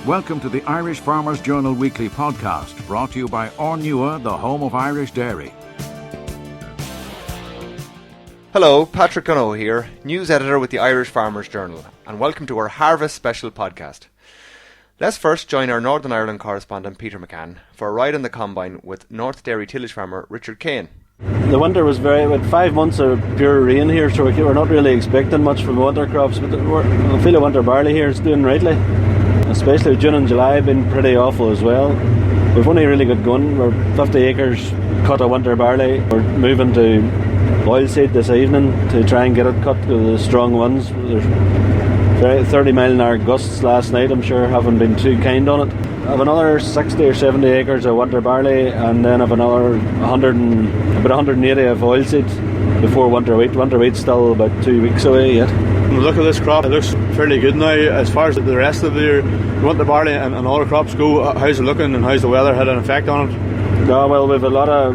Welcome to the Irish Farmers Journal Weekly Podcast, brought to you by Ornua, the home of Irish dairy. Hello, Patrick Gunnow here, news editor with the Irish Farmers Journal, and welcome to our Harvest Special podcast. Let's first join our Northern Ireland correspondent Peter McCann for a ride on the combine with North Dairy tillage farmer Richard Kane. The winter was with 5 months of pure rain here, so we're not really expecting much from winter crops, but I feel the winter barley here is doing rightly. Especially June and July have been pretty awful as well. We've only really got going. We're 50 acres cut of winter barley. We're moving to oilseed this evening to try and get it cut to the strong ones. There's 30 mile an hour gusts last night, I'm sure haven't been too kind on it. I have another 60 or 70 acres of winter barley, and then I have another about 180 of oilseed before winter wheat. Winter wheat's still about 2 weeks away yet. Look at this crop, it looks fairly good now. As far as the rest of the year, winter barley and all the crops go, how's it looking and how's the weather had an effect on it? Yeah, well, we've a lot of,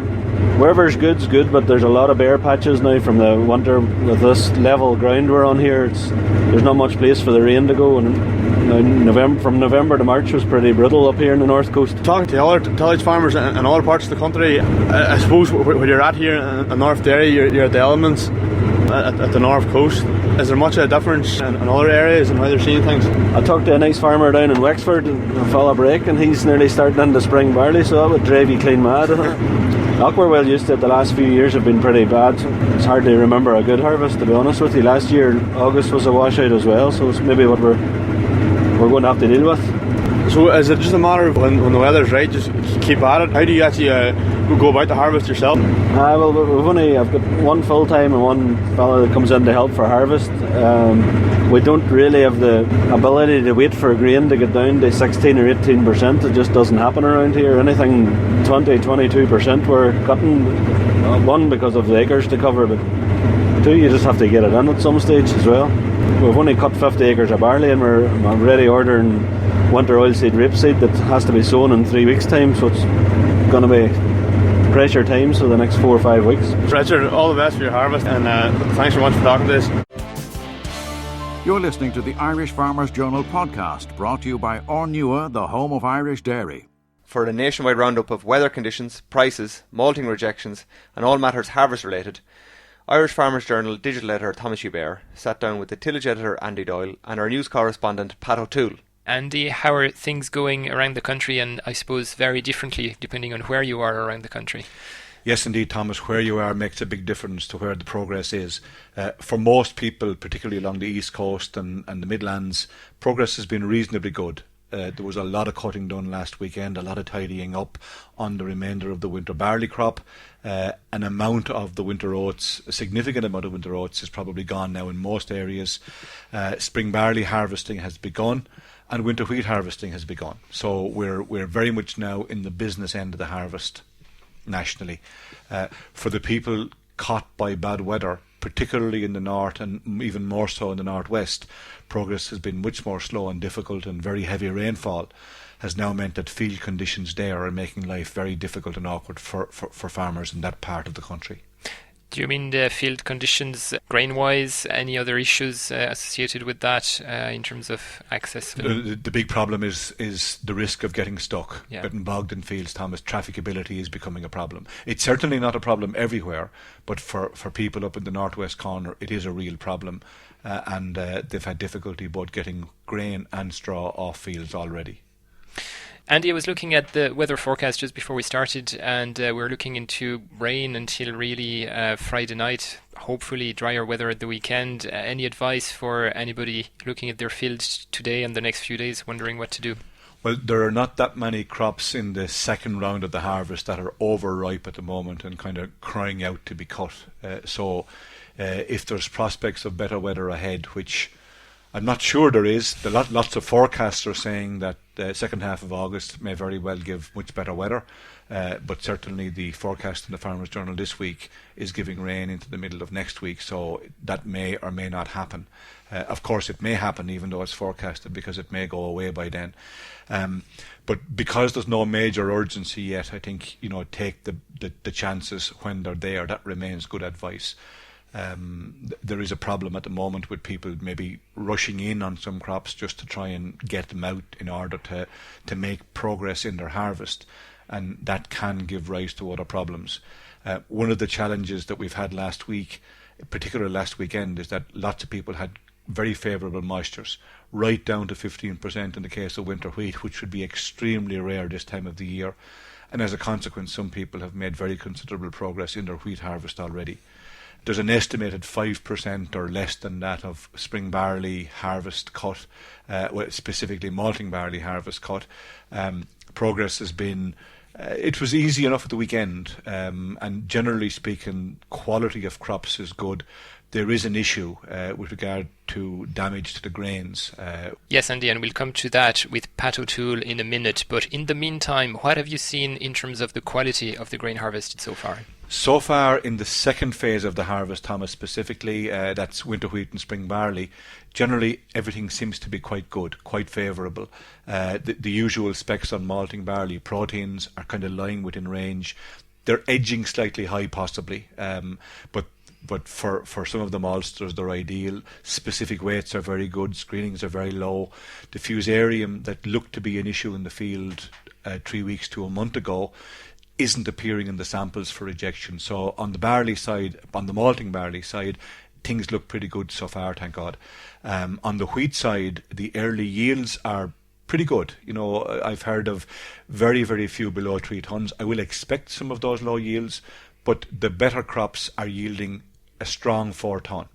wherever's good's good, but there's a lot of bare patches now from the winter. With this level ground we're on here, there's not much place for the rain to go, and from November to March was pretty brutal up here in the north coast. Talking to the other tillage farmers in other parts of the country, I suppose where you're at here in North Derry, you're at the elements at the north coast. Is there much of a difference in other areas and how they're seeing things? I talked to a nice farmer down in Wexford, a fella break, and he's nearly starting into spring barley, so that would drive you clean mad. We're well used to it. The last few years have been pretty bad. It's hard to remember a good harvest, to be honest with you. Last year August was a washout as well, so it's maybe what we're going to have to deal with. So is it just a matter of when the weather's right, just keep at it? How do you actually go about the harvest yourself? I've got one full time and one fella that comes in to help for harvest. We don't really have the ability to wait for grain to get down to 16 or 18%. It just doesn't happen around here. Anything 20-22% we're cutting. One, because of the acres to cover, but two, you just have to get it in at some stage as well. We've only cut 50 acres of barley, and we're already ordering winter oilseed rapeseed that has to be sown in 3 weeks' time, so it's going to be pressure times for the next 4 or 5 weeks. Richard, all the best for your harvest, and thanks very much for talking to us. You're listening to the Irish Farmers Journal podcast, brought to you by Ornua, the home of Irish dairy. For a nationwide roundup of weather conditions, prices, malting rejections and all matters harvest related, Irish Farmers Journal digital editor Thomas Hubert sat down with the tillage editor Andy Doyle and our news correspondent Pat O'Toole. Andy, how are things going around the country, and I suppose very differently depending on where you are around the country? Yes, indeed, Thomas. Where you are makes a big difference to where the progress is. For most people, particularly along the East Coast and the Midlands, progress has been reasonably good. There was a lot of cutting done last weekend, a lot of tidying up on the remainder of the winter barley crop. An amount of the winter oats, a significant amount of winter oats, is probably gone now in most areas. Spring barley harvesting has begun, and winter wheat harvesting has begun. So we're very much now in the business end of the harvest nationally. For the people caught by bad weather, particularly in the north and even more so in the northwest, progress has been much more slow and difficult, and very heavy rainfall has now meant that field conditions there are making life very difficult and awkward for farmers in that part of the country. Do you mean the field conditions grain-wise? Any other issues associated with that in terms of access? The big problem is the risk of getting stuck, Yeah. getting bogged in fields, Thomas. Trafficability is becoming a problem. It's certainly not a problem everywhere, but for people up in the northwest corner, it is a real problem. And they've had difficulty both getting grain and straw off fields already. Andy, I was looking at the weather forecast just before we started, and we're looking into rain until really Friday night, hopefully drier weather at the weekend. Any advice for anybody looking at their field today and the next few days, wondering what to do? Well, there are not that many crops in the second round of the harvest that are overripe at the moment and kind of crying out to be cut. So if there's prospects of better weather ahead, which I'm not sure there is. Lots of forecasts are saying that the second half of August may very well give much better weather, but certainly the forecast in the Farmers Journal this week is giving rain into the middle of next week, so that may or may not happen. Of course it may happen even though it's forecasted, because it may go away by then. But because there's no major urgency yet, I think take the chances when they're there. That remains good advice. There is a problem at the moment with people maybe rushing in on some crops just to try and get them out in order to make progress in their harvest, and that can give rise to other problems. One of the challenges that we've had last week, particularly last weekend, is that lots of people had very favourable moistures, right down to 15% in the case of winter wheat, which would be extremely rare this time of the year. And as a consequence, some people have made very considerable progress in their wheat harvest already. There's an estimated 5% or less than that of spring barley harvest cut, specifically malting barley harvest cut. Progress has been, it was easy enough at the weekend, and generally speaking, quality of crops is good. There is an issue with regard to damage to the grains. Yes, Andy, and we'll come to that with Pat O'Toole in a minute. But in the meantime, what have you seen in terms of the quality of the grain harvested so far? So far, in the second phase of the harvest, Thomas, specifically, that's winter wheat and spring barley, generally everything seems to be quite good, quite favourable. The usual specs on malting barley, proteins are kind of lying within range. They're edging slightly high possibly, but for some of the maltsters they're ideal. Specific weights are very good, screenings are very low. The fusarium that looked to be an issue in the field 3 weeks to a month ago isn't appearing in the samples for rejection. So on the barley side, on the malting barley side, things look pretty good so far, thank God. On the wheat side, the early yields are pretty good. You know, I've heard of very, very few below 3 tonnes. I will expect some of those low yields, but the better crops are yielding a strong 4 tonne.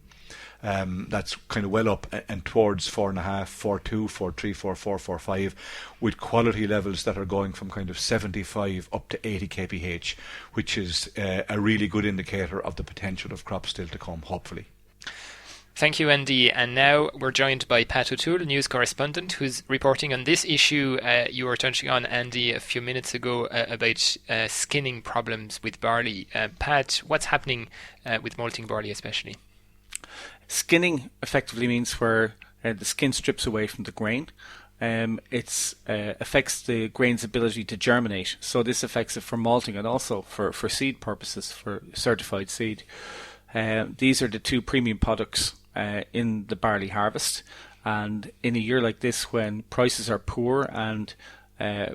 That's kind of well up and towards 4.5, 4.2, 4.3, 4.4, 4.5, with quality levels that are going from kind of 75 up to 80 kph, which is a really good indicator of the potential of crops still to come, hopefully. Thank you, Andy. And now we're joined by Pat O'Toole, news correspondent, who's reporting on this issue you were touching on, Andy, a few minutes ago about skinning problems with barley. Pat, what's happening with malting barley especially? Skinning effectively means where the skin strips away from the grain. It affects the grain's ability to germinate. So this affects it for malting and also for seed purposes, for certified seed. These are the two premium products in the barley harvest, and in a year like this when prices are poor and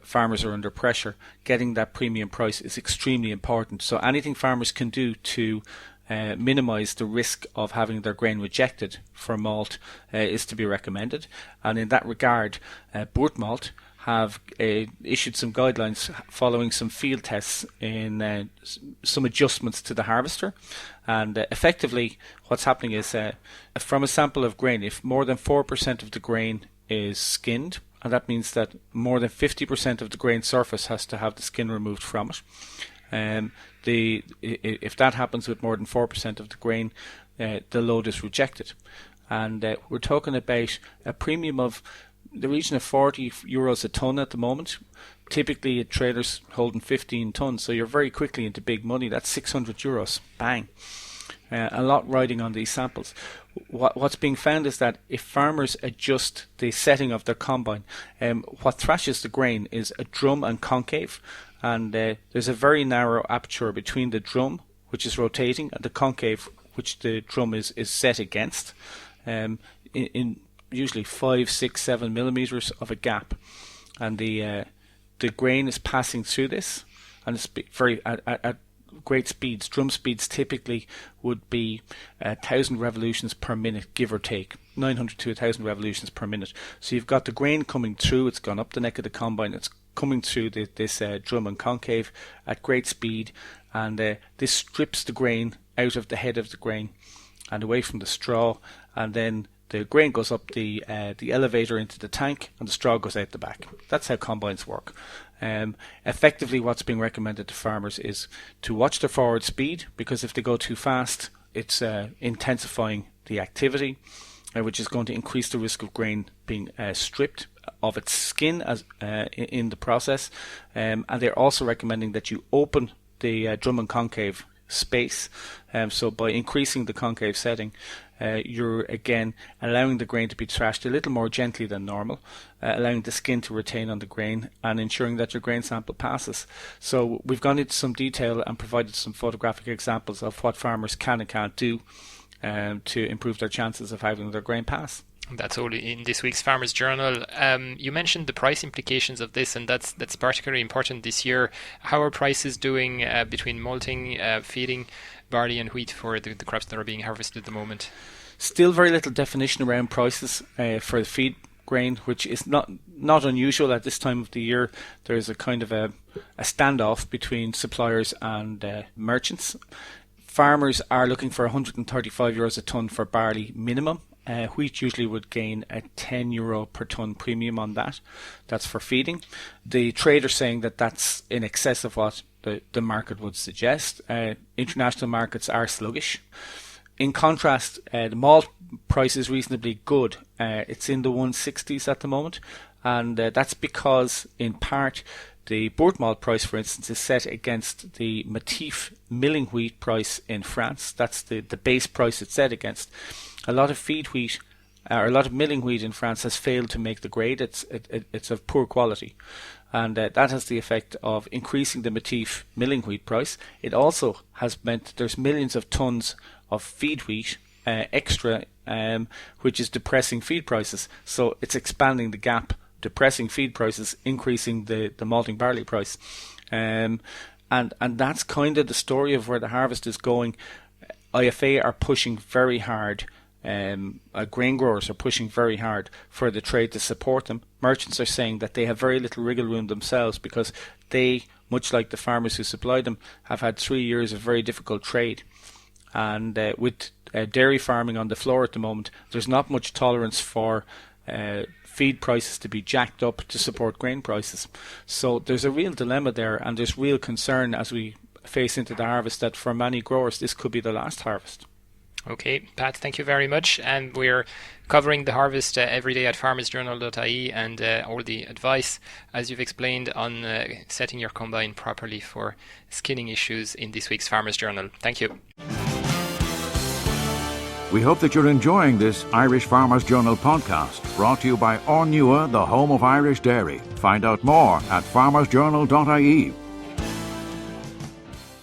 farmers are under pressure, getting that premium price is extremely important. So anything farmers can do to minimise the risk of having their grain rejected for malt is to be recommended. And in that regard, Boort Malt have issued some guidelines following some field tests in some adjustments to the harvester. And effectively what's happening is from a sample of grain, if more than 4% of the grain is skinned, and that means that more than 50% of the grain surface has to have the skin removed from it. If that happens with more than 4% of the grain, the load is rejected. And we're talking about a premium of the region of €40 a tonne at the moment. Typically a trader's holding 15 tonnes, so you're very quickly into big money. That's €600, bang. A lot riding on these samples. What's being found is that if farmers adjust the setting of their combine, what thrashes the grain is a drum and concave, and there's a very narrow aperture between the drum, which is rotating, and the concave, which the drum is set against, in usually 5, 6, 7 millimeters of a gap, and the grain is passing through this, and it's very at great speeds. Drum speeds typically would be 1,000 revolutions per minute, give or take, 900 to 1,000 revolutions per minute. So you've got the grain coming through, it's gone up the neck of the combine, it's coming through this drum and concave at great speed, and this strips the grain out of the head of the grain and away from the straw, and then the grain goes up the elevator into the tank, and the straw goes out the back. That's how combines work. Effectively, what's being recommended to farmers is to watch their forward speed, because if they go too fast, it's intensifying the activity, which is going to increase the risk of grain being stripped of its skin in the process. And they're also recommending that you open the drum and concave space. So by increasing the concave setting, you're again allowing the grain to be thrashed a little more gently than normal, allowing the skin to retain on the grain and ensuring that your grain sample passes. So we've gone into some detail and provided some photographic examples of what farmers can and can't do to improve their chances of having their grain pass. That's all in this week's Farmers Journal. You mentioned the price implications of this, and that's particularly important this year. How are prices doing between malting, feeding, barley and wheat for the crops that are being harvested at the moment? Still very little definition around prices for the feed grain, which is not unusual at this time of the year. There's a kind of a standoff between suppliers and merchants. Farmers are looking for €135 a tonne for barley minimum. Wheat usually would gain a €10 per tonne premium on that. That's for feeding. The trader's saying that that's in excess of what the market would suggest. International markets are sluggish. In contrast, the malt price is reasonably good. It's in the 160s at the moment, and that's because, in part, the Bourg malt price, for instance, is set against the Matif milling wheat price in France. That's the base price it's set against. A lot of feed wheat, or a lot of milling wheat in France has failed to make the grade. It's of poor quality, and that has the effect of increasing the Matif milling wheat price. It also has meant there's millions of tonnes of feed wheat extra, which is depressing feed prices. So it's expanding the gap, depressing feed prices, increasing the malting barley price, and that's kind of the story of where the harvest is going. IFA are pushing very hard. Grain growers are pushing very hard for the trade to support them. Merchants are saying that they have very little wriggle room themselves because they, much like the farmers who supply them, have had 3 years of very difficult trade. And with dairy farming on the floor at the moment, there's not much tolerance for feed prices to be jacked up to support grain prices. So there's a real dilemma there, and there's real concern as we face into the harvest that for many growers this could be the last harvest. Okay, Pat, thank you very much. And we're covering the harvest every day at farmersjournal.ie, and all the advice, as you've explained, on setting your combine properly for skinning issues in this week's Farmers Journal. Thank you. We hope that you're enjoying this Irish Farmers Journal podcast, brought to you by Ornua, the home of Irish dairy. Find out more at farmersjournal.ie.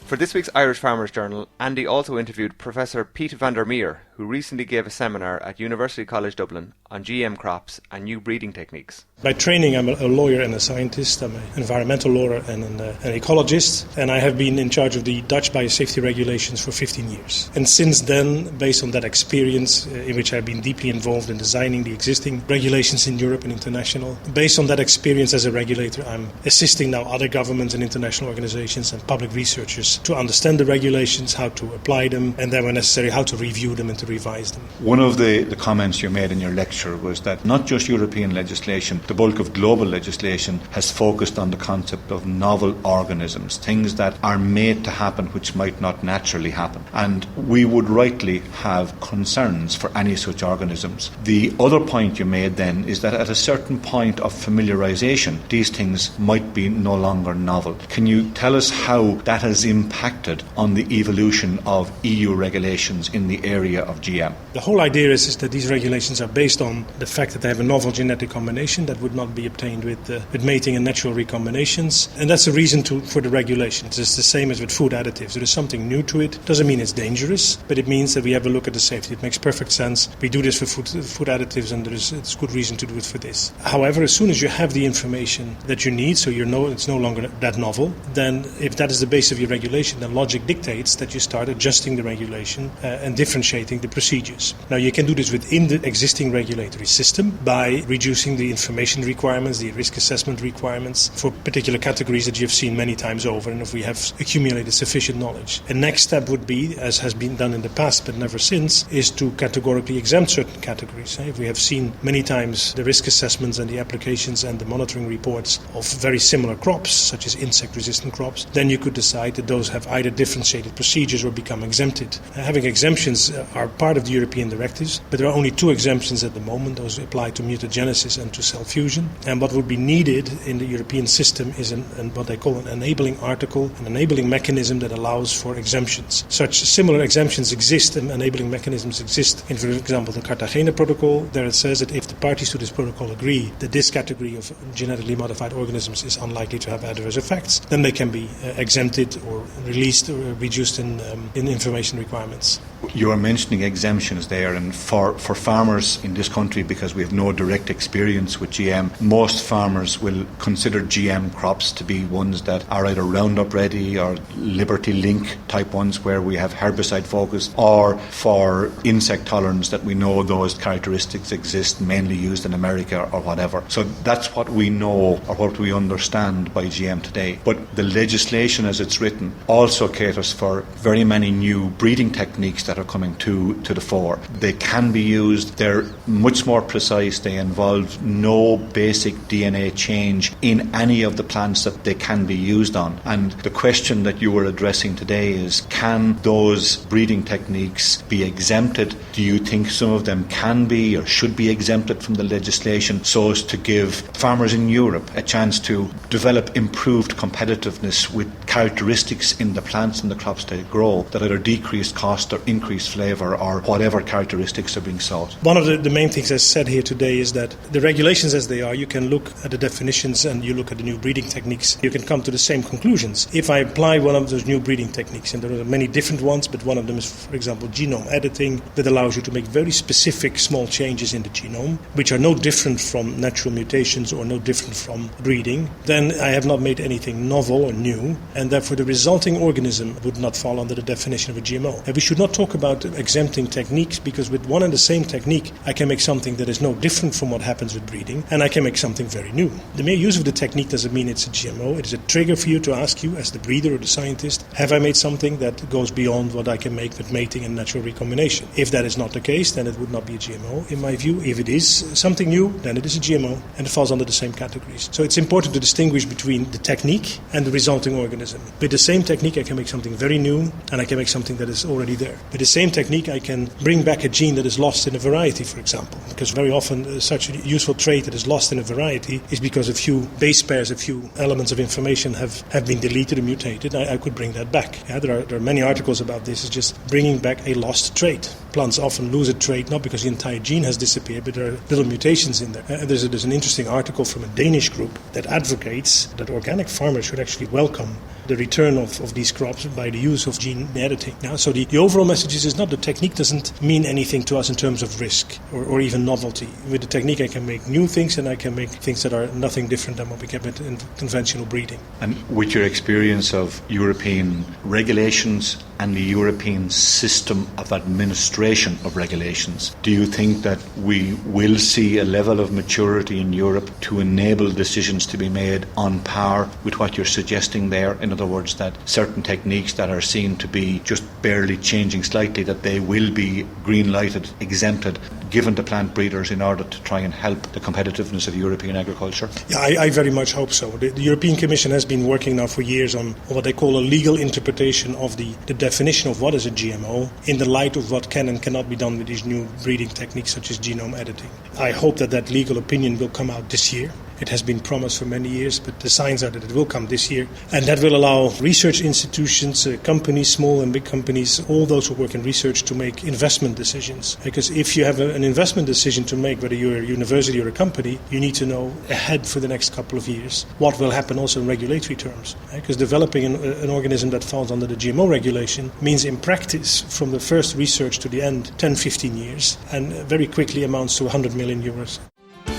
For this week's Irish Farmers Journal, Andy also interviewed Professor Pete van der Meer, who recently gave a seminar at University College Dublin on GM crops and new breeding techniques. By training, I'm a lawyer and a scientist. I'm an environmental lawyer and an ecologist, and I have been in charge of the Dutch biosafety regulations for 15 years. And since then, based on that experience, in which I've been deeply involved in designing the existing regulations in Europe and international, based on that experience as a regulator, I'm assisting now other governments and international organizations and public researchers to understand the regulations, how to apply them, and then when necessary, how to review them and to revise them. One of the comments you made in your lecture was that not just European legislation, the bulk of global legislation has focused on the concept of novel organisms, things that are made to happen which might not naturally happen. And we would rightly have concerns for any such organisms. The other point you made then is that at a certain point of familiarisation, these things might be no longer novel. Can you tell us how that has impacted on the evolution of EU regulations in the area of GM? The whole idea is that these regulations are based on the fact that they have a novel genetic combination that would not be obtained with mating and natural recombinations, and that's the reason for the regulations. It's the same as with food additives. There is something new to it. Doesn't mean it's dangerous, but it means that we have a look at the safety. It makes perfect sense. We do this for food additives, and it's good reason to do it for this. However, as soon as you have the information that you need, so it's no longer that novel, then if that is the base of your regulation, then logic dictates that you start adjusting the regulation and differentiating the procedures. Now, you can do this within the existing regulatory system by reducing the information requirements, the risk assessment requirements for particular categories that you've seen many times over, and if we have accumulated sufficient knowledge. A next step would be, as has been done in the past but never since, is to categorically exempt certain categories. If we have seen many times the risk assessments and the applications and the monitoring reports of very similar crops, such as insect-resistant crops, then you could decide that those have either differentiated procedures or become exempted. Having exemptions are part of the European directives, but there are only 2 exemptions at the moment. Those apply to mutagenesis and to cell fusion. And what would be needed in the European system is what they call an enabling article, an enabling mechanism that allows for exemptions. Such similar exemptions exist and enabling mechanisms exist in, for example, the Cartagena Protocol. There it says that if the parties to this protocol agree that this category of genetically modified organisms is unlikely to have adverse effects, then they can be exempted or released or reduced in information requirements. You are mentioning exemptions there, and for farmers in this country, because we have no direct experience with GM, most farmers will consider GM crops to be ones that are either Roundup ready or Liberty Link type ones where we have herbicide focus, or for insect tolerance that we know those characteristics exist, mainly used in America or whatever. So that's what we know or what we understand by GM today. But the legislation as it's written also caters for very many new breeding techniques that are coming to the fore. They can be used, they're much more precise, they involve no basic DNA change in any of the plants that they can be used on. And the question that you were addressing today is, can those breeding techniques be exempted? Do you think some of them can be or should be exempted from the legislation so as to give farmers in Europe a chance to develop improved competitiveness with characteristics in the plants and the crops they grow that either decrease cost or increase flavour or whatever characteristics are being sought? One of the main things I said here today is that the regulations as they are, you can look at the definitions and you look at the new breeding techniques, you can come to the same conclusions. If I apply one of those new breeding techniques, and there are many different ones, but one of them is, for example, genome editing, that allows you to make very specific small changes in the genome, which are no different from natural mutations or no different from breeding, then I have not made anything novel or new, and therefore the resulting organism would not fall under the definition of a GMO. And we should not talk about exempting techniques, because with one and the same technique I can make something that is no different from what happens with breeding, and I can make something very new. The mere use of the technique doesn't mean it's a GMO. It is a trigger for you to ask you, as the breeder or the scientist, have I made something that goes beyond what I can make with mating and natural recombination? If that is not the case, then it would not be a GMO, in my view. If it is something new, then it is a GMO, and it falls under the same categories. So it's important to distinguish between the technique and the resulting organism. With the same technique, I can make something very new, and I can make something that is already there. With the same technique, I can bring back a gene that is lost in a variety, for example, because very often such a useful trait that is lost in a variety is because a few base pairs, a few elements of information have been deleted or mutated. I could bring that back. Yeah, there are many articles about this. It's just bringing back a lost trait. Plants often lose a trait not because the entire gene has disappeared, but there are little mutations in there. There's an interesting article from a Danish group that advocates that organic farmers should actually welcome the return of these crops by the use of gene editing. Now, so the overall message is not the technique doesn't mean anything to us in terms of risk or even novelty. With the technique I can make new things, and I can make things that are nothing different than what we get in conventional breeding. And with your experience of European regulations and the European system of administration of regulations, do you think that we will see a level of maturity in Europe to enable decisions to be made on par with what you're suggesting there? In other words, that certain techniques that are seen to be just barely changing slightly, that they will be green-lighted, exempted, given to plant breeders in order to try and help the competitiveness of European agriculture? Yeah, I very much hope so. The European Commission has been working now for years on what they call a legal interpretation of the definition of what is a GMO in the light of what can and cannot be done with these new breeding techniques such as genome editing. I hope that legal opinion will come out this year. It has been promised for many years, but the signs are that it will come this year. And that will allow research institutions, companies, small and big companies, all those who work in research to make investment decisions. Because if you have an investment decision to make, whether you're a university or a company, you need to know ahead for the next couple of years what will happen also in regulatory terms. Because developing an organism that falls under the GMO regulation means in practice, from the first research to the end, 10-15 years, and very quickly amounts to 100 million euros.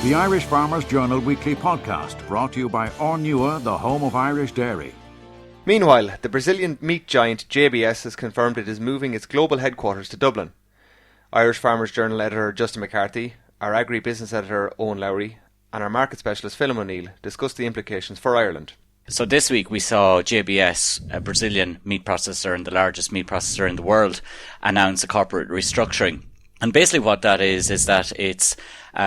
The Irish Farmers Journal Weekly Podcast, brought to you by Ornua, the home of Irish dairy. Meanwhile, the Brazilian meat giant JBS has confirmed it is moving its global headquarters to Dublin. Irish Farmers Journal editor Justin McCarthy, our agri-business editor Owen Lowry, and our market specialist Phelim O'Neill discussed the implications for Ireland. So this week we saw JBS, a Brazilian meat processor and the largest meat processor in the world, announce a corporate restructuring. And basically what that is that it's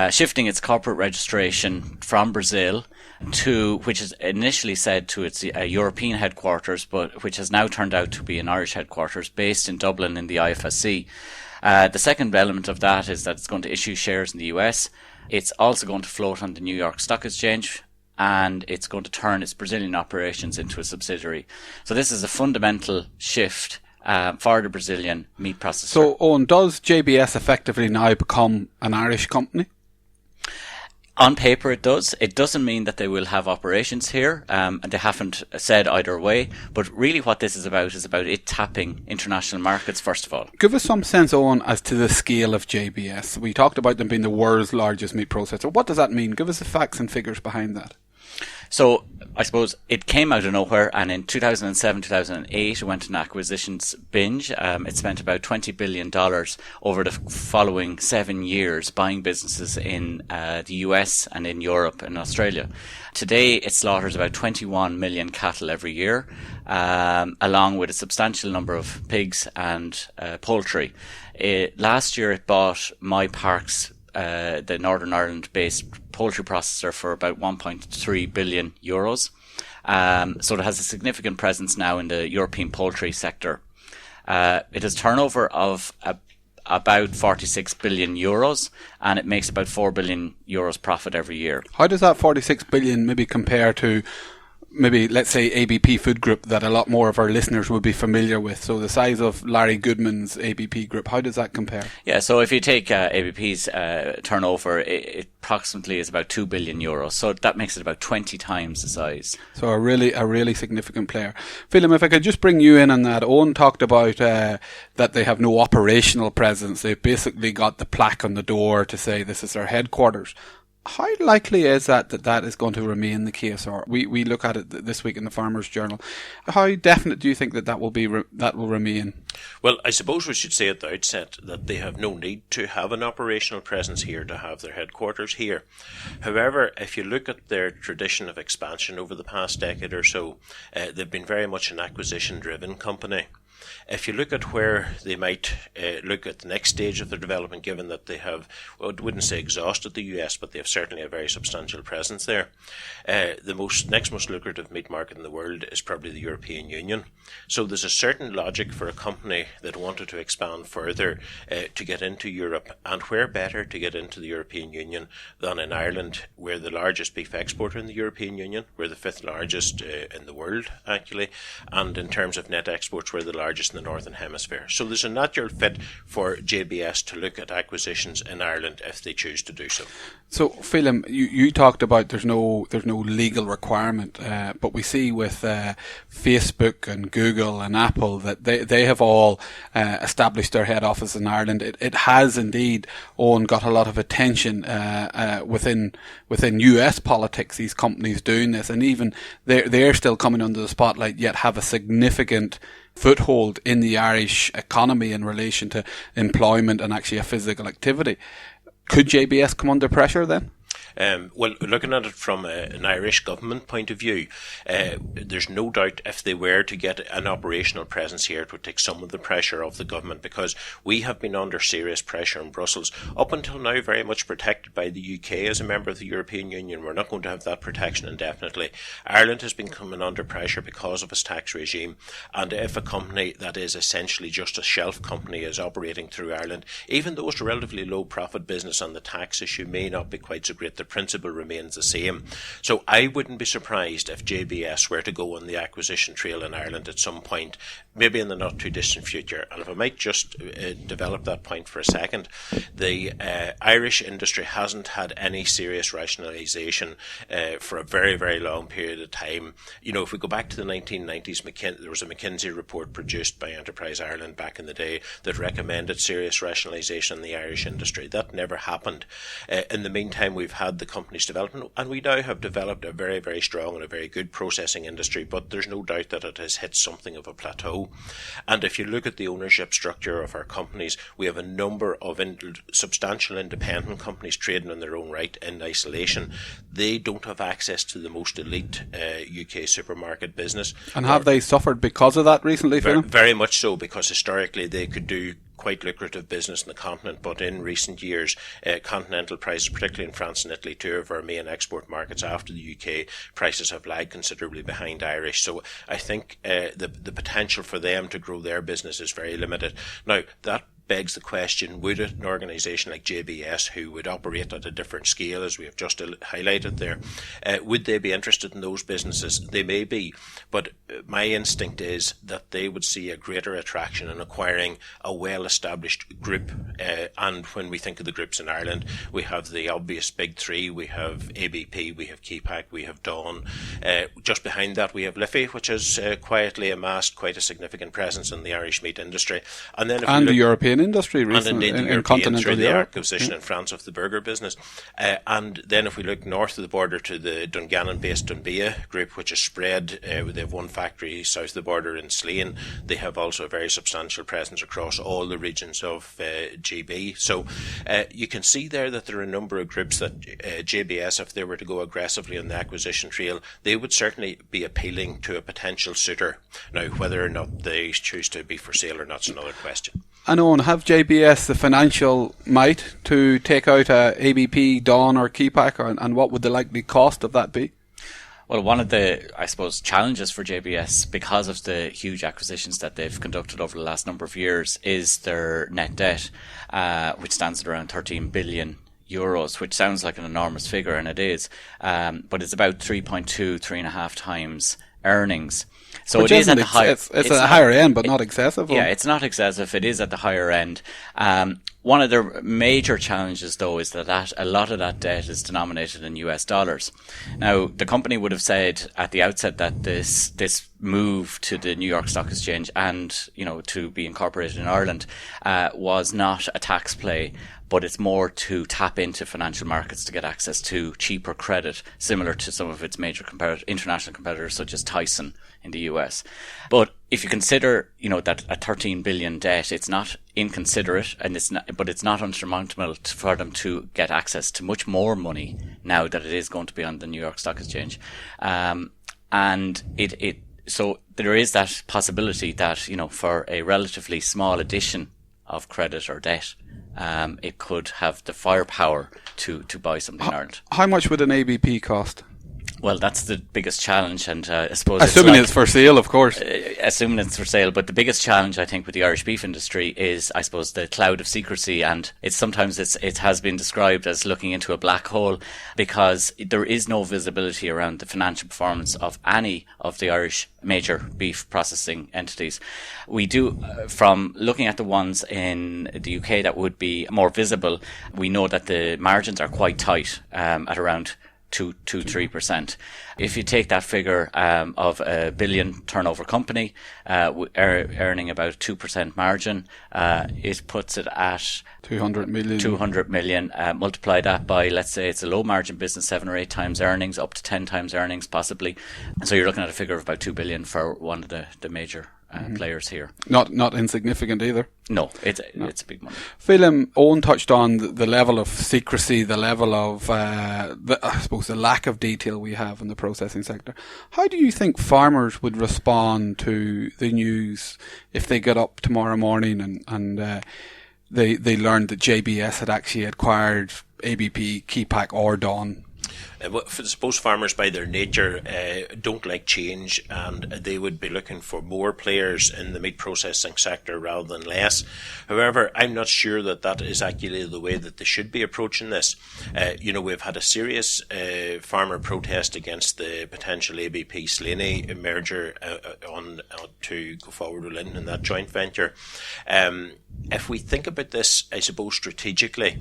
shifting its corporate registration from Brazil to, which is initially said to its European headquarters, but which has now turned out to be an Irish headquarters based in Dublin in the IFSC. The second element of that is that it's going to issue shares in the US. It's also going to float on the New York Stock Exchange, and it's going to turn its Brazilian operations into a subsidiary. So this is a fundamental shift for the Brazilian meat processor. So, Owen, does JBS effectively now become an Irish company? On paper it does. It doesn't mean that they will have operations here, and they haven't said either way. But really what this is about it tapping international markets, first of all. Give us some sense, Owen, as to the scale of JBS. We talked about them being the world's largest meat processor. What does that mean? Give us the facts and figures behind that. So I suppose it came out of nowhere, and in 2007, 2008 it went on an acquisitions binge. It spent about $20 billion over the following 7 years buying businesses in the US and in Europe and Australia. Today it slaughters about 21 million cattle every year, along with a substantial number of pigs and poultry. Last year it bought My Parks, the Northern Ireland-based poultry processor, for about 1.3 billion euros. So it has a significant presence now in the European poultry sector. It has turnover of about 46 billion euros, and it makes about 4 billion euros profit every year. How does that 46 billion maybe compare to maybe, let's say, ABP Food Group that a lot more of our listeners would be familiar with? So the size of Larry Goodman's ABP Group, how does that compare? Yeah, so if you take ABP's turnover, it approximately is about 2 billion euros. So that makes it about 20 times the size. So a really significant player. Phelim, if I could just bring you in on that. Owen talked about that they have no operational presence. They've basically got the plaque on the door to say this is their headquarters. How likely is that is going to remain the case? Or we look at it this week in the Farmers Journal. How definite do you think that will remain? Well, I suppose we should say at the outset that they have no need to have an operational presence here to have their headquarters here. However, if you look at their tradition of expansion over the past decade or so, they've been very much an acquisition-driven company. If you look at where they might look at the next stage of their development, given that they have, well, I wouldn't say exhausted the US, but they have certainly a very substantial presence there. The next most lucrative meat market in the world is probably the European Union. So there's a certain logic for a company that wanted to expand further to get into Europe, and where better to get into the European Union than in Ireland. We're the largest beef exporter in the European Union. We're the 5th largest in the world, actually, and in terms of net exports, we're the largest in the Northern Hemisphere. So there's a natural fit for JBS to look at acquisitions in Ireland if they choose to do so. So, Phelim, you talked about there's no legal requirement, but we see with Facebook and Google and Apple that they have all established their head office in Ireland. It has indeed, Owen, got a lot of attention within US politics, these companies doing this, and even they're still coming under the spotlight, yet have a significant foothold in the Irish economy in relation to employment and actually a physical activity. Could JBS come under pressure then? Well, looking at it from an Irish government point of view, there's no doubt if they were to get an operational presence here, it would take some of the pressure off the government, because we have been under serious pressure in Brussels, up until now very much protected by the UK as a member of the European Union. We're not going to have that protection indefinitely. Ireland has been coming under pressure because of its tax regime, and if a company that is essentially just a shelf company is operating through Ireland, even though it's a relatively low profit business and the tax issue may not be quite so great, the principle remains the same. So I wouldn't be surprised if JBS were to go on the acquisition trail in Ireland at some point, maybe in the not too distant future. And if I might just develop that point for a second, the Irish industry hasn't had any serious rationalisation for a very, very long period of time. You know, if we go back to the 1990s, there was a McKinsey report produced by Enterprise Ireland back in the day that recommended serious rationalisation in the Irish industry. That never happened. In the meantime, we've had the company's development, and we now have developed a very, very strong and a very good processing industry, but there's no doubt that it has hit something of a plateau. And if you look at the ownership structure of our companies, we have a number of substantial independent companies trading in their own right in isolation. They don't have access to the most elite UK supermarket business. And have they suffered because of that recently, Phil? Very much so, because historically they could do quite lucrative business in the continent, but in recent years, continental prices, particularly in France and Italy, two of our main export markets after the UK, prices have lagged considerably behind Irish. So I think the potential for them to grow their business is very limited. Now, that begs the question, would an organisation like JBS, who would operate at a different scale, as we have just highlighted there, would they be interested in those businesses? They may be, but my instinct is that they would see a greater attraction in acquiring a well-established group. And when we think of the groups in Ireland, we have the obvious big three. We have ABP, we have Kepak, we have Dawn. Just behind that, we have Liffey, which has quietly amassed quite a significant presence in the Irish meat industry. And then the European industry recently, and indeed the in continental through the Europe. acquisition in France of the burger business. And then if we look north of the border to the Dungannon-based Dunbia group, which is spread, they have one factory south of the border in Slane. They have also a very substantial presence across all the regions of GB. So you can see there that there are a number of groups that JBS, if they were to go aggressively on the acquisition trail, they would certainly be appealing to a potential suitor. Now, whether or not they choose to be for sale or not is another question. And Owen, have JBS the financial might to take out ABP, Dawn or Kepak, and what would the likely cost of that be? Well, one of the, I suppose, challenges for JBS, because of the huge acquisitions that they've conducted over the last number of years, is their net debt, which stands at around 13 billion euros, which sounds like an enormous figure, and it is. But it's about 3.5 times earnings. So which it is at the higher. It's at the higher end, but not excessive. Yeah, it's not excessive. It is at the higher end. One of the major challenges, though, is that a lot of that debt is denominated in US dollars. Now, the company would have said at the outset that this move to the New York Stock Exchange and, to be incorporated in Ireland, was not a tax play, but it's more to tap into financial markets to get access to cheaper credit, similar to some of its major international competitors, such as Tyson in the US. But if you consider, that a 13 billion debt, it's not inconsiderate, and but it's not unsurmountable for them to get access to much more money now that it is going to be on the New York Stock Exchange. So there is that possibility that, for a relatively small addition of credit or debt, it could have the firepower to buy something in Ireland. How much would an ABP cost? Well, that's the biggest challenge, and I suppose assuming it's for sale, of course. Assuming it's for sale, but the biggest challenge, I think, with the Irish beef industry is, I suppose, the cloud of secrecy, and it has been described as looking into a black hole, because there is no visibility around the financial performance of any of the Irish major beef processing entities. We do, from looking at the ones in the UK that would be more visible, we know that the margins are quite tight, at around 2-3%. If you take that figure of a billion turnover company earning about 2% margin, it puts it at 200 million. 200 million. Multiply that by, let's say it's a low margin business, 7 or 8 times earnings, up to 10 times earnings possibly. So you're looking at a figure of about 2 billion for one of the major players here. Not insignificant either. No, it's a big money. Phelim, Owen touched on the level of secrecy, the level of, I suppose, the lack of detail we have in the processing sector. How do you think farmers would respond to the news if they get up tomorrow morning and they learned that JBS had actually acquired ABP, Kepak or Dawn? I suppose farmers by their nature don't like change, and they would be looking for more players in the meat processing sector rather than less. However, I'm not sure that is actually the way that they should be approaching this. We've had a serious farmer protest against the potential ABP Slaney merger to go forward with Lynn in that joint venture. If we think about this, I suppose, strategically,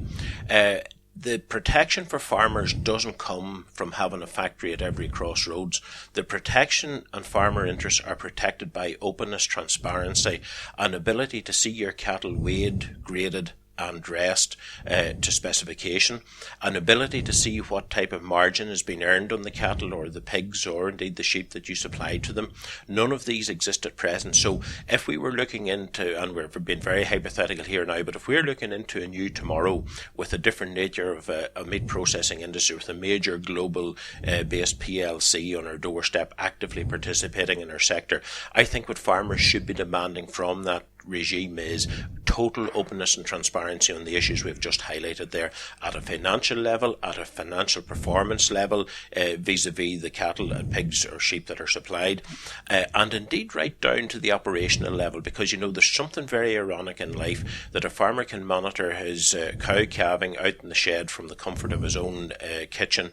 the protection for farmers doesn't come from having a factory at every crossroads. The protection and farmer interests are protected by openness, transparency, and ability to see your cattle weighed, graded, and dressed to specification, an ability to see what type of margin has been earned on the cattle or the pigs or indeed the sheep that you supply to them. None of these exist at present. So if we were looking into, and we're being very hypothetical here now, but if we're looking into a new tomorrow with a different nature of a meat processing industry, with a major global based PLC on our doorstep actively participating in our sector, I think what farmers should be demanding from that regime is total openness and transparency on the issues we've just highlighted there, at a financial level, at a financial performance level, vis-a-vis the cattle and pigs or sheep that are supplied, and indeed right down to the operational level, because there's something very ironic in life that a farmer can monitor his cow calving out in the shed from the comfort of his own kitchen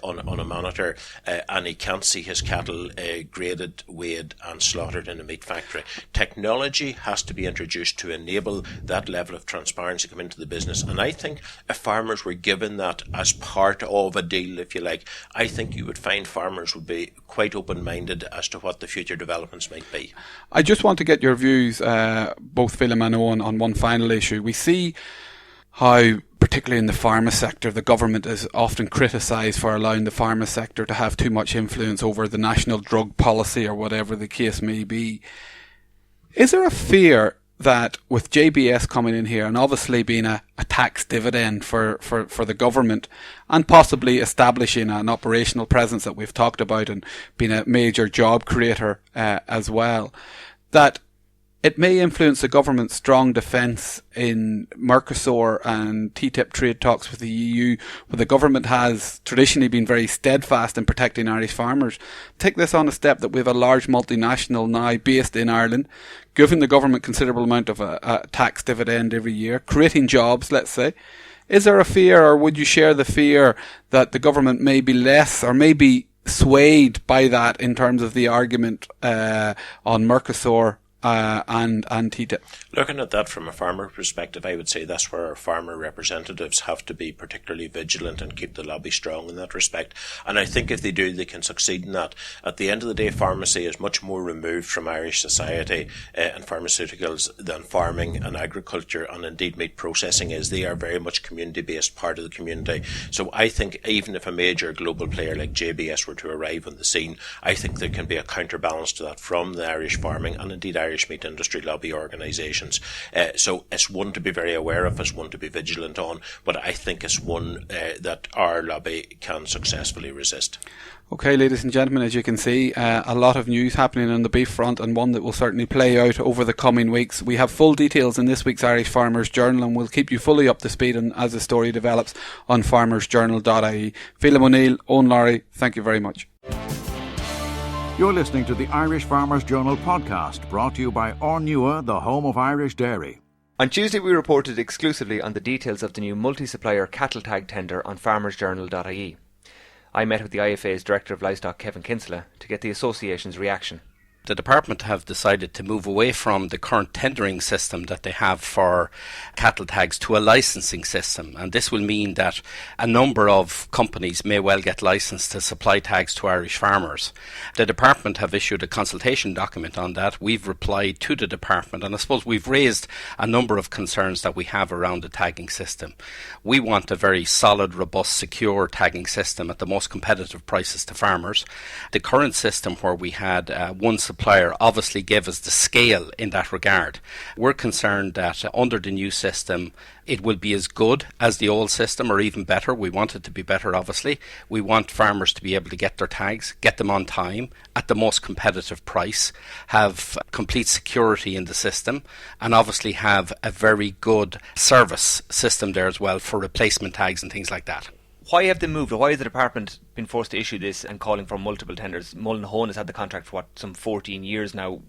on a monitor, and he can't see his cattle graded, weighed and slaughtered in a meat factory. Technology has to be introduced to enable that level of transparency to come into the business, and I think if farmers were given that as part of a deal, if you like, I think you would find farmers would be quite open-minded as to what the future developments might be. I just want to get your views, both Phelim and Owen, on one final issue. We see how, particularly in the pharma sector, the government is often criticised for allowing the pharma sector to have too much influence over the national drug policy or whatever the case may be. Is there a fear that with JBS coming in here and obviously being a tax dividend for the government and possibly establishing an operational presence that we've talked about and being a major job creator as well, that it may influence the government's strong defence in Mercosur and TTIP trade talks with the EU, where the government has traditionally been very steadfast in protecting Irish farmers. Take this on a step that we have a large multinational now based in Ireland, giving the government considerable amount of a tax dividend every year, creating jobs, let's say. Is there a fear, or would you share the fear, that the government may be less or may be swayed by that in terms of the argument on Mercosur and TTIP? Looking at that from a farmer perspective, I would say that's where our farmer representatives have to be particularly vigilant and keep the lobby strong in that respect. And I think if they do, they can succeed in that. At the end of the day, pharmacy is much more removed from Irish society and pharmaceuticals than farming and agriculture and indeed meat processing is. They are very much community-based, part of the community. So I think even if a major global player like JBS were to arrive on the scene, I think there can be a counterbalance to that from the Irish farming and indeed Irish meat industry lobby organisations. So it's one to be very aware of, it's one to be vigilant on, but I think it's one that our lobby can successfully resist. Okay, ladies and gentlemen, as you can see, a lot of news happening on the beef front, and one that will certainly play out over the coming weeks. We have full details in this week's Irish Farmers Journal, and we'll keep you fully up to speed as the story develops on farmersjournal.ie. Phelim O'Neill, Owen Lowry, thank you very much. You're listening to the Irish Farmers Journal podcast, brought to you by Ornua, the home of Irish dairy. On Tuesday we reported exclusively on the details of the new multi-supplier cattle tag tender on farmersjournal.ie. I met with the IFA's Director of Livestock, Kevin Kinsella, to get the association's reaction. The department have decided to move away from the current tendering system that they have for cattle tags to a licensing system, and this will mean that a number of companies may well get licensed to supply tags to Irish farmers. The department have issued a consultation document on that. We've replied to the department, and I suppose we've raised a number of concerns that we have around the tagging system. We want a very solid, robust, secure tagging system at the most competitive prices to farmers. The current system where we had one supplier obviously gave us the scale in that regard. We're concerned that under the new system it will be as good as the old system or even better. We want it to be better, obviously. We want farmers to be able to get their tags, get them on time, at the most competitive price, have complete security in the system, and obviously have a very good service system there as well for replacement tags and things like that. Why have they moved? Why has the department been forced to issue this and calling for multiple tenders? Mullinahone has had the contract for some 14 years now.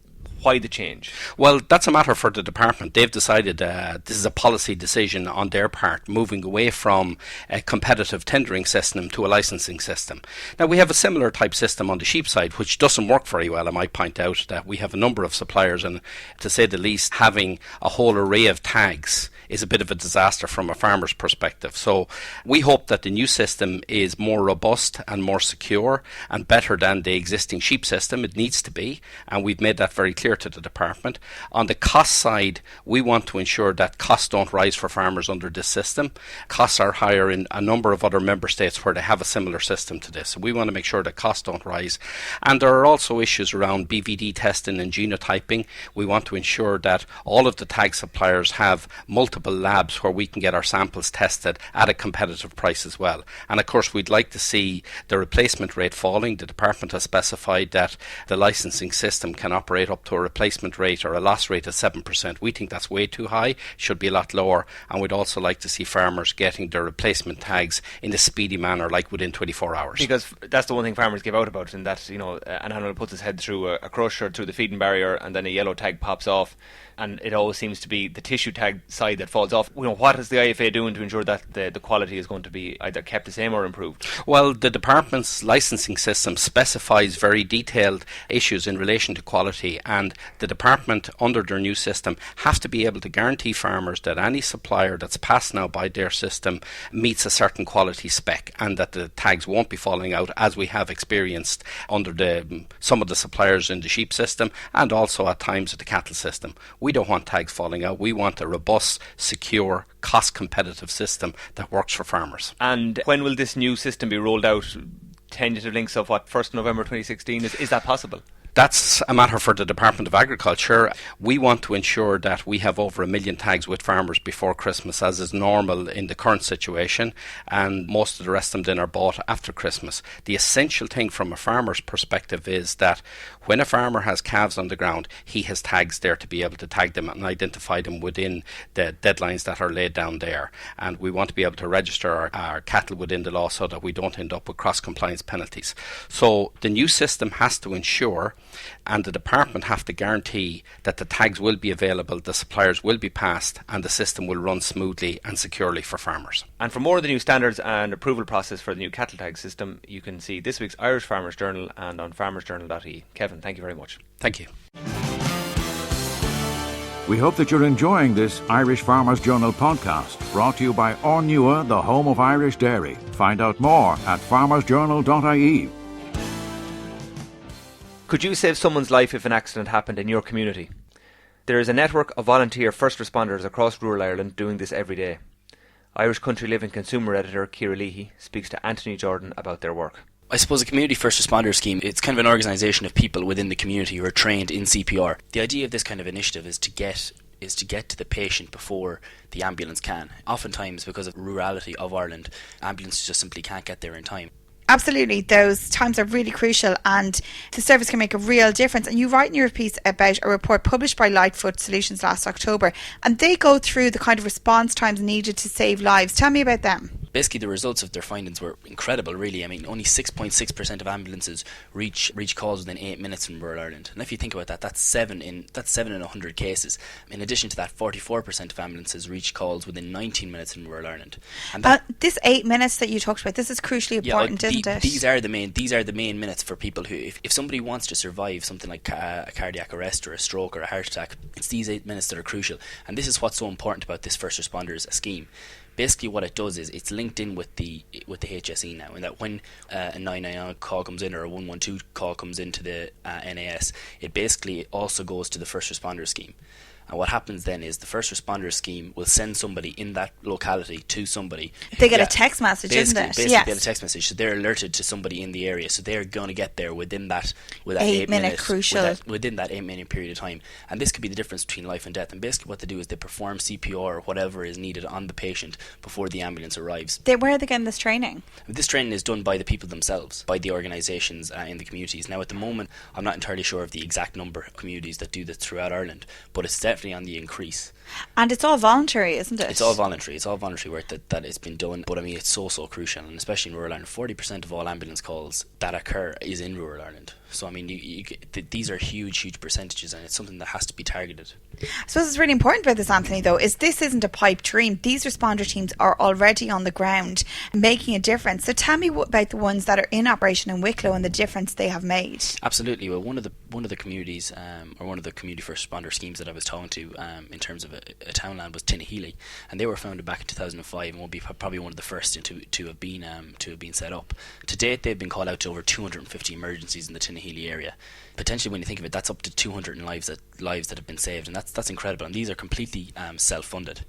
Why the change? Well, that's a matter for the department. They've decided this is a policy decision on their part, moving away from a competitive tendering system to a licensing system. Now, we have a similar type system on the sheep side, which doesn't work very well. I might point out that we have a number of suppliers, and to say the least, having a whole array of tags is a bit of a disaster from a farmer's perspective. So we hope that the new system is more robust and more secure and better than the existing sheep system. It needs to be, and we've made that very clear to the department. On the cost side, we want to ensure that costs don't rise for farmers under this system. Costs are higher in a number of other member states where they have a similar system to this. So we want to make sure that costs don't rise. And there are also issues around BVD testing and genotyping. We want to ensure that all of the tag suppliers have multiple labs where we can get our samples tested at a competitive price as well. And of course, we'd like to see the replacement rate falling. The department has specified that the licensing system can operate up to replacement rate or a loss rate of 7%. We think that's way too high, should be a lot lower, and we'd also like to see farmers getting their replacement tags in a speedy manner, like within 24 hours. Because that's the one thing farmers give out about, in that, an animal puts its head through a crush or through the feeding barrier, and then a yellow tag pops off, and it always seems to be the tissue tag side that falls off. What is the IFA doing to ensure that the quality is going to be either kept the same or improved? Well, the department's licensing system specifies very detailed issues in relation to quality, and the department, under their new system, have to be able to guarantee farmers that any supplier that's passed now by their system meets a certain quality spec, and that the tags won't be falling out, as we have experienced under some of the suppliers in the sheep system, and also at times with the cattle system. We don't want tags falling out. We want a robust, secure, cost-competitive system that works for farmers. And when will this new system be rolled out? Tentative links of 1st November 2016? Is that possible? That's a matter for the Department of Agriculture. We want to ensure that we have over 1 million tags with farmers before Christmas, as is normal in the current situation, and most of the rest of them then are bought after Christmas. The essential thing from a farmer's perspective is that when a farmer has calves on the ground, he has tags there to be able to tag them and identify them within the deadlines that are laid down there. And we want to be able to register our cattle within the law so that we don't end up with cross-compliance penalties. So the new system has to ensure, and the department have to guarantee, that the tags will be available, the suppliers will be passed, and the system will run smoothly and securely for farmers. And for more of the new standards and approval process for the new cattle tag system, you can see this week's Irish Farmers Journal and on farmersjournal.ie. Kevin, thank you very much. Thank you. We hope that you're enjoying this Irish Farmers Journal podcast, brought to you by Ornua, the home of Irish dairy. Find out more at farmersjournal.ie. Could you save someone's life if an accident happened in your community? There is a network of volunteer first responders across rural Ireland doing this every day. Irish Country Living consumer editor Ciara Leahy speaks to Anthony Jordan about their work. I suppose a community first responder scheme, it's kind of an organisation of people within the community who are trained in CPR. The idea of this kind of initiative is to get to the patient before the ambulance can. Oftentimes, because of rurality of Ireland, ambulances just simply can't get there in time. Absolutely, those times are really crucial, and the service can make a real difference. And you write in your piece about a report published by Lightfoot Solutions last October, and they go through the kind of response times needed to save lives. Tell me about them. Basically, the results of their findings were incredible, really. I mean, only 6.6% of ambulances reach calls within 8 minutes in rural Ireland. And if you think about that, that's 7 in 100 cases. In addition to that, 44% of ambulances reach calls within 19 minutes in rural Ireland. And this 8 minutes that you talked about, this is crucially important, isn't it? These are the main minutes for people who, if somebody wants to survive something like a cardiac arrest or a stroke or a heart attack, it's these 8 minutes that are crucial. And this is what's so important about this first responders scheme. Basically, what it does is it's linked in with the HSE now, in that when a 999 call comes in or a 112 call comes into the NAS, it basically also goes to the first responder scheme. And what happens then is the first responder scheme will send somebody in that locality to somebody. They get a text message, isn't it? Basically, yes. They get a text message. So they're alerted to somebody in the area. So they're going to get there within that 8 minute crucial. Within that 8 minute period of time. And this could be the difference between life and death. And basically what they do is they perform CPR or whatever is needed on the patient before the ambulance arrives. Where are they getting this training? This training is done by the people themselves, by the organisations in the communities. Now, at the moment, I'm not entirely sure of the exact number of communities that do this throughout Ireland, but it's definitely on the increase. And it's all voluntary, isn't it? It's all voluntary work that has been done, but I mean, it's so crucial, and especially in rural Ireland. 40% of all ambulance calls that occur is in rural Ireland. So I mean, these are huge percentages, and it's something that has to be targeted. I suppose it's really important about this, Anthony, though, is this isn't a pipe dream. These responder teams are already on the ground making a difference. So tell me about the ones that are in operation in Wicklow and the difference they have made. Absolutely. Well, one of the communities, or one of the community first responder schemes that I was talking to, in terms of a townland, was Tinnahealy, and they were founded back in 2005 and will be probably one of the first to have been set up. To date, they've been called out to over 250 emergencies in the Tinnahealy area. Potentially, when you think of it, that's up to 200 lives that have been saved, and that's incredible. And these are completely self-funded.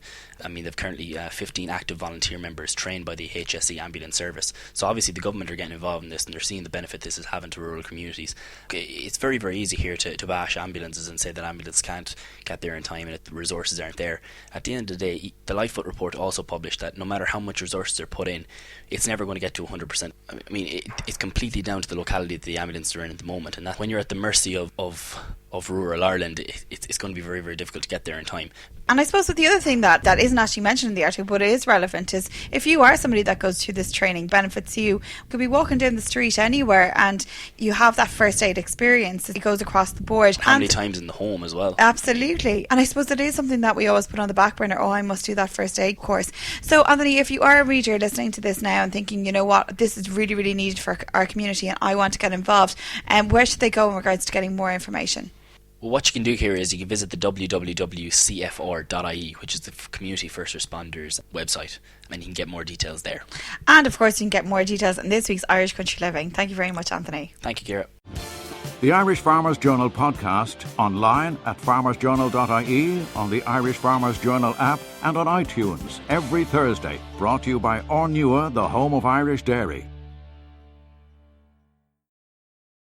I mean, they've currently 15 active volunteer members trained by the HSE ambulance service. So obviously, the government are getting involved in this, and they're seeing the benefit this is having to rural communities. It's very, very easy here to bash ambulances and say that ambulances can't get there in time and that the resources aren't there. At the end of the day, the Lightfoot report also published that no matter how much resources are put in, it's never going to get to 100%. I mean, it's completely down to the locality that the ambulances are in at the moment, and that when you're at the mercy of of rural Ireland, it's going to be very, very difficult to get there in time. And I suppose that the other thing that isn't actually mentioned in the article, but is relevant, is if you are somebody that goes through this training, benefits you, could be walking down the street anywhere and you have that first aid experience. It goes across the board. How many times in the home as well? Absolutely. And I suppose it is something that we always put on the back burner. Oh, I must do that first aid course. So, Anthony, if you are a reader listening to this now and thinking, you know what, this is really, really needed for our community and I want to get involved, where should they go in regards to getting more information? Well, what you can do here is you can visit the www.cfr.ie, which is the Community First Responders website, and you can get more details there. And of course, you can get more details in this week's Irish Country Living. Thank you very much, Anthony. Thank you, Ciara. The Irish Farmers Journal podcast online at farmersjournal.ie, on the Irish Farmers Journal app and on iTunes every Thursday. Brought to you by Ornua, the home of Irish dairy.